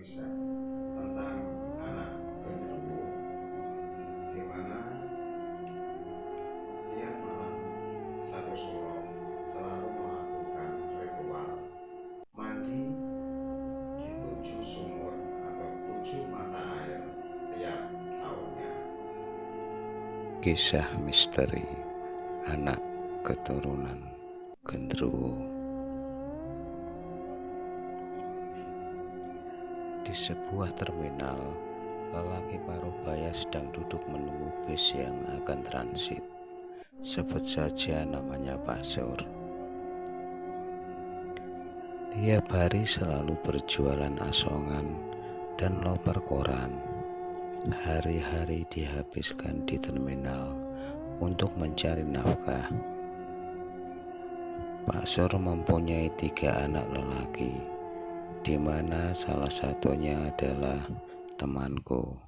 kisah tentang anak genderuwo, di mana tiap malam satu suro selalu melakukan ritual mandi di 7 sumur atau 7 mata air tiap tahunnya. Kisah misteri anak keturunan genderuwo. Di sebuah terminal, lelaki paruh baya sedang duduk menunggu bis yang akan transit. Sebut saja namanya Pak Sur. Tiap hari selalu berjualan asongan dan loper koran. Hari-hari dihabiskan di terminal untuk mencari nafkah. Pak Sur mempunyai 3 anak lelaki, di mana salah satunya adalah temanku.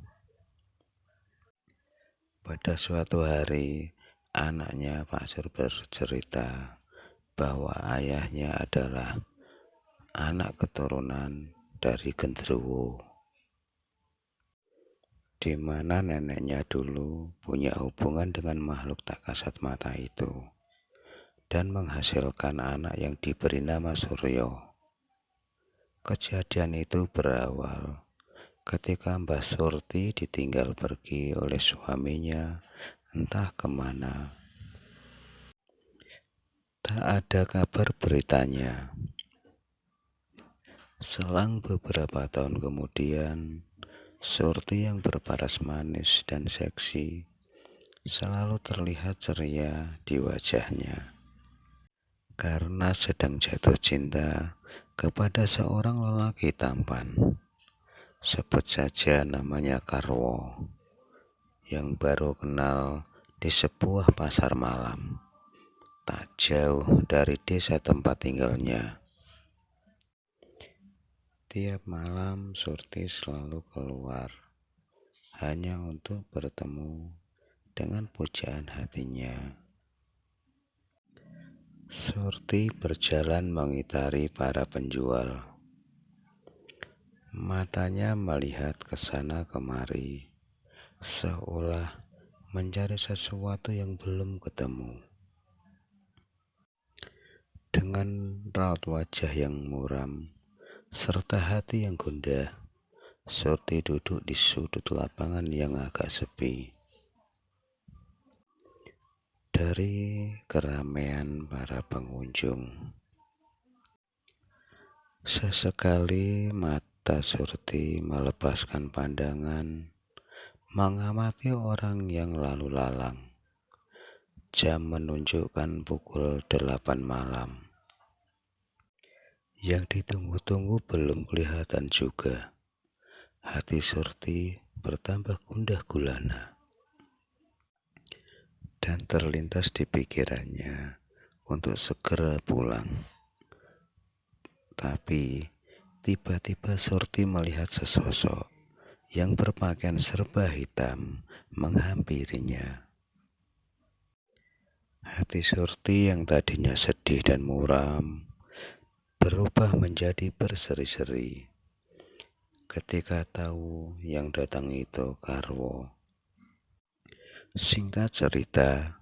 Pada suatu hari, anaknya Pak Sur bercerita bahwa ayahnya adalah anak keturunan dari genderuwo, di mana neneknya dulu punya hubungan dengan makhluk tak kasat mata itu dan menghasilkan anak yang diberi nama Suryo. Kejadian itu berawal ketika Mbah Surti ditinggal pergi oleh suaminya entah kemana. Tak ada kabar beritanya. Selang beberapa tahun kemudian, Surti yang berparas manis dan seksi selalu terlihat ceria di wajahnya karena sedang jatuh cinta kepada seorang lelaki tampan. Sebut saja namanya Karwo, yang baru kenal di sebuah pasar malam tak jauh dari desa tempat tinggalnya. Tiap malam Surti selalu keluar hanya untuk bertemu dengan pujaan hatinya. Surti berjalan mengitari para penjual. Matanya melihat ke sana kemari, seolah mencari sesuatu yang belum ketemu. Dengan raut wajah yang muram serta hati yang gundah, Surti duduk di sudut lapangan yang agak sepi. Dari keramaian para pengunjung, sesekali mata Surti melepaskan pandangan mengamati orang yang lalu lalang. Jam menunjukkan pukul 8 malam. Yang ditunggu-tunggu belum kelihatan juga. Hati Surti bertambah gundah gulana dan terlintas di pikirannya untuk segera pulang. Tapi tiba-tiba Surti melihat sesosok yang berpakaian serba hitam menghampirinya. Hati Surti yang tadinya sedih dan muram berubah menjadi berseri-seri ketika tahu yang datang itu Karwo. Singkat cerita,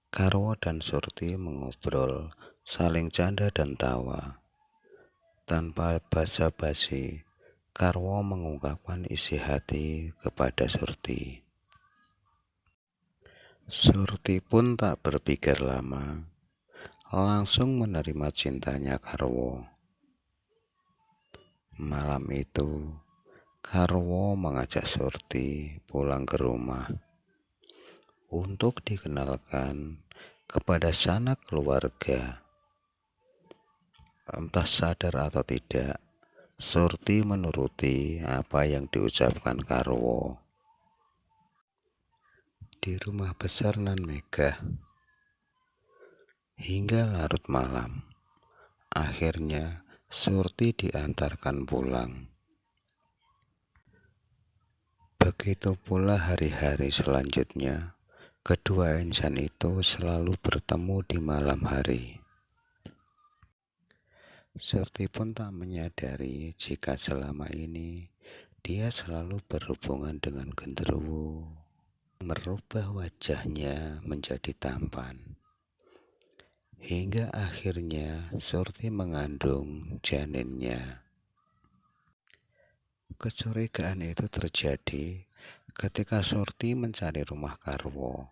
Karwo dan Surti mengobrol, saling canda dan tawa. Tanpa basa-basi, Karwo mengungkapkan isi hati kepada Surti. Surti pun tak berpikir lama, langsung menerima cintanya Karwo. Malam itu, Karwo mengajak Surti pulang ke rumah untuk dikenalkan kepada sanak keluarga. Entah sadar atau tidak, Surti menuruti apa yang diucapkan Karwo. Di rumah besar Nan Megah, hingga larut malam, akhirnya Surti diantarkan pulang. Begitu pula hari-hari selanjutnya. Kedua insan itu selalu bertemu di malam hari. Surti pun tak menyadari jika selama ini dia selalu berhubungan dengan genderuwo, merubah wajahnya menjadi tampan. Hingga akhirnya Surti mengandung janinnya. Kecurigaan itu terjadi ketika Surti mencari rumah Karwo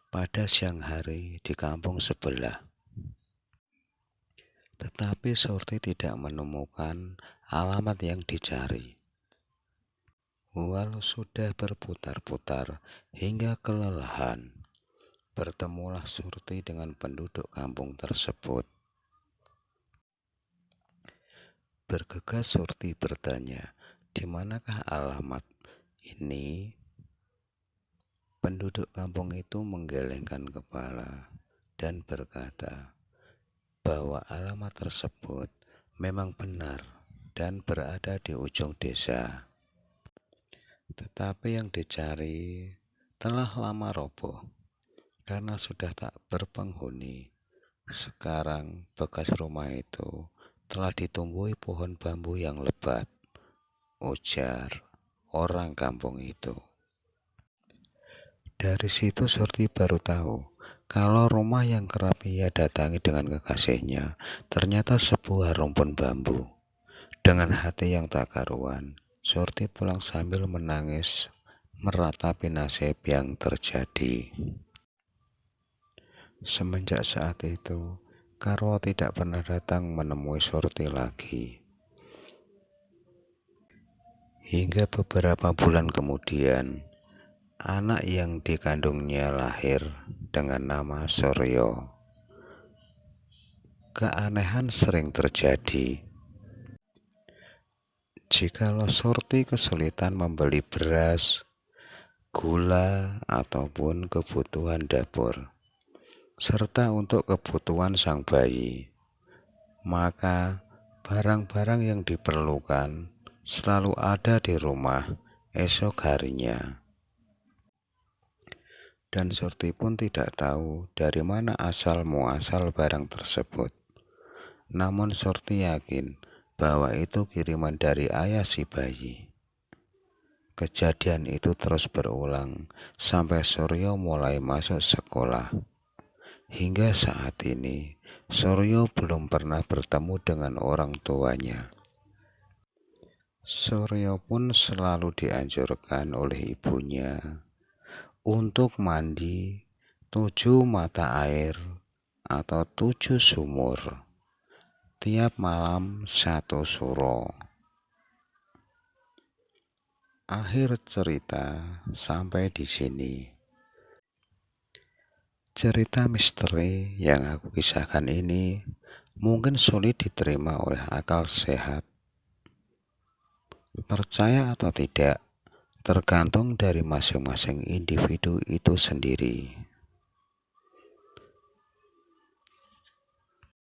pada siang hari di kampung sebelah. Tetapi Surti tidak menemukan alamat yang dicari. Walau sudah berputar-putar hingga kelelahan, bertemulah Surti dengan penduduk kampung tersebut. Bergegas Surti bertanya, "Di manakah alamat ini?" Penduduk kampung itu menggelengkan kepala dan berkata bahwa alamat tersebut memang benar dan berada di ujung desa. Tetapi yang dicari telah lama roboh karena sudah tak berpenghuni. Sekarang bekas rumah itu telah ditumbuhi pohon bambu yang lebat, ujar orang kampung itu. Dari situ Surti baru tahu kalau rumah yang kerap ia datangi dengan kekasihnya ternyata sebuah rumpun bambu. Dengan hati yang tak karuan, Surti pulang sambil menangis meratapi nasib yang terjadi. Semenjak saat itu, Karwo tidak pernah datang menemui Surti lagi. Hingga beberapa bulan kemudian, anak yang dikandungnya lahir dengan nama Suryo. Keanehan sering terjadi. Jikalau Surti kesulitan membeli beras, gula, ataupun kebutuhan dapur, serta untuk kebutuhan sang bayi, maka barang-barang yang diperlukan selalu ada di rumah esok harinya. Dan Surti pun tidak tahu dari mana asal muasal barang tersebut. Namun Surti yakin bahwa itu kiriman dari ayah si bayi. Kejadian itu terus berulang sampai Suryo mulai masuk sekolah. Hingga saat ini, Suryo belum pernah bertemu dengan orang tuanya. Suryo pun selalu dianjurkan oleh ibunya untuk mandi 7 mata air atau 7 sumur, tiap malam 1 suro. Akhir cerita sampai di sini. Cerita misteri yang aku kisahkan ini mungkin sulit diterima oleh akal sehat. Percaya atau tidak, tergantung dari masing-masing individu itu sendiri.